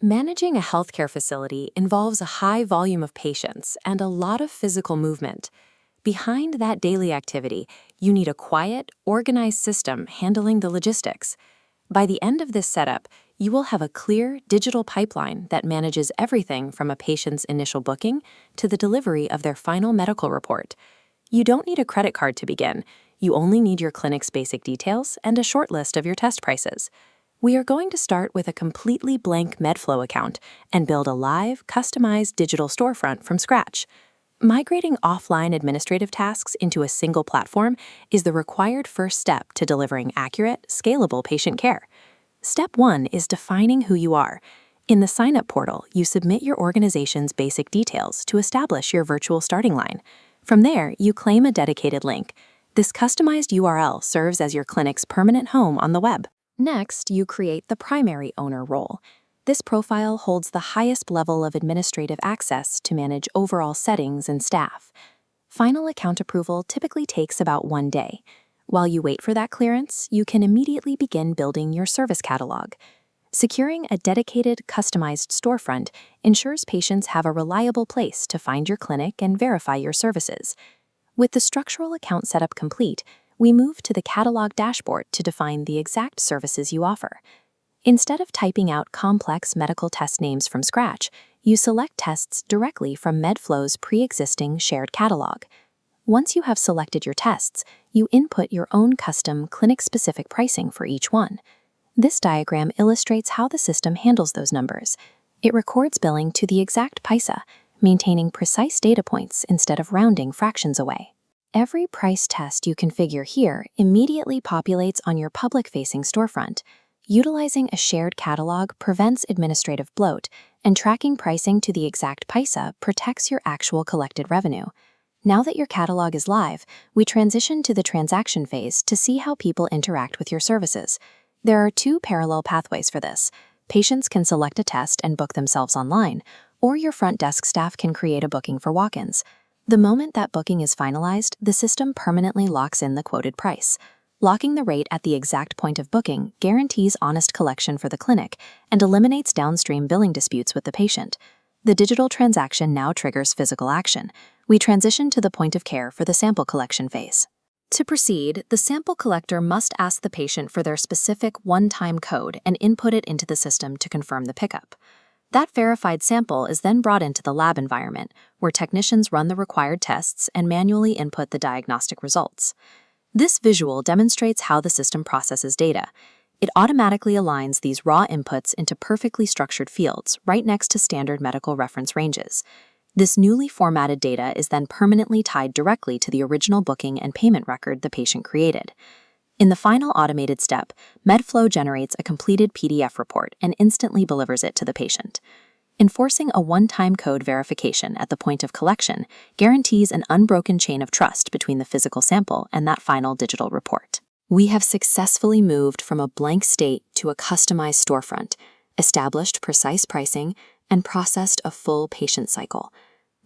Managing a healthcare facility involves a high volume of patients and a lot of physical movement. Behind that daily activity, you need a quiet, organized system handling the logistics. By the end of this setup, you will have a clear digital pipeline that manages everything from a patient's initial booking to the delivery of their final medical report. You don't need a credit card to begin. You only need your clinic's basic details and a short list of your test prices. We are going to start with a completely blank Medflow account and build a live, customized digital storefront from scratch. Migrating offline administrative tasks into a single platform is the required first step to delivering accurate, scalable patient care. Step 1 is defining who you are. In the sign-up portal, you submit your organization's basic details to establish your virtual starting line. From there, you claim a dedicated link. This customized URL serves as your clinic's permanent home on the web. Next, you create the primary owner role. This profile holds the highest level of administrative access to manage overall settings and staff. Final account approval typically takes about 1 day. While you wait for that clearance, you can immediately begin building your service catalog. Securing a dedicated, customized storefront ensures patients have a reliable place to find your clinic and verify your services. With the structural account setup complete, we move to the catalog dashboard to define the exact services you offer. Instead of typing out complex medical test names from scratch, you select tests directly from Medflow's pre-existing shared catalog. Once you have selected your tests, you input your own custom clinic-specific pricing for each one. This diagram illustrates how the system handles those numbers. It records billing to the exact paisa, maintaining precise data points instead of rounding fractions away. Every price test you configure here immediately populates on your public-facing storefront. Utilizing a shared catalog prevents administrative bloat, and tracking pricing to the exact paisa protects your actual collected revenue. Now that your catalog is live, we transition to the transaction phase to see how people interact with your services. There are 2 parallel pathways for this. Patients can select a test and book themselves online, or your front desk staff can create a booking for walk-ins. The moment that booking is finalized, the system permanently locks in the quoted price. Locking the rate at the exact point of booking guarantees honest collection for the clinic and eliminates downstream billing disputes with the patient. The digital transaction now triggers physical action. We transition to the point of care for the sample collection phase. To proceed, the sample collector must ask the patient for their specific one-time code and input it into the system to confirm the pickup. That verified sample is then brought into the lab environment, where technicians run the required tests and manually input the diagnostic results. This visual demonstrates how the system processes data. It automatically aligns these raw inputs into perfectly structured fields right next to standard medical reference ranges. This newly formatted data is then permanently tied directly to the original booking and payment record the patient created. In the final automated step, Medflow generates a completed PDF report and instantly delivers it to the patient. Enforcing a one-time code verification at the point of collection guarantees an unbroken chain of trust between the physical sample and that final digital report. We have successfully moved from a blank state to a customized storefront, established precise pricing, and processed a full patient cycle.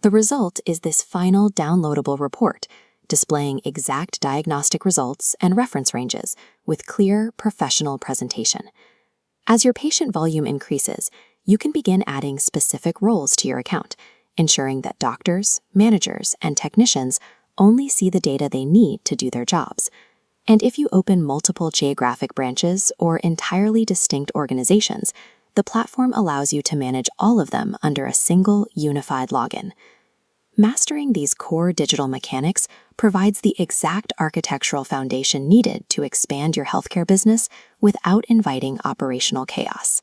The result is this final downloadable report, displaying exact diagnostic results and reference ranges with clear, professional presentation. As your patient volume increases, you can begin adding specific roles to your account, ensuring that doctors, managers, and technicians only see the data they need to do their jobs. And if you open multiple geographic branches or entirely distinct organizations, the platform allows you to manage all of them under a single, unified login. Mastering these core digital mechanics provides the exact architectural foundation needed to expand your healthcare business without inviting operational chaos.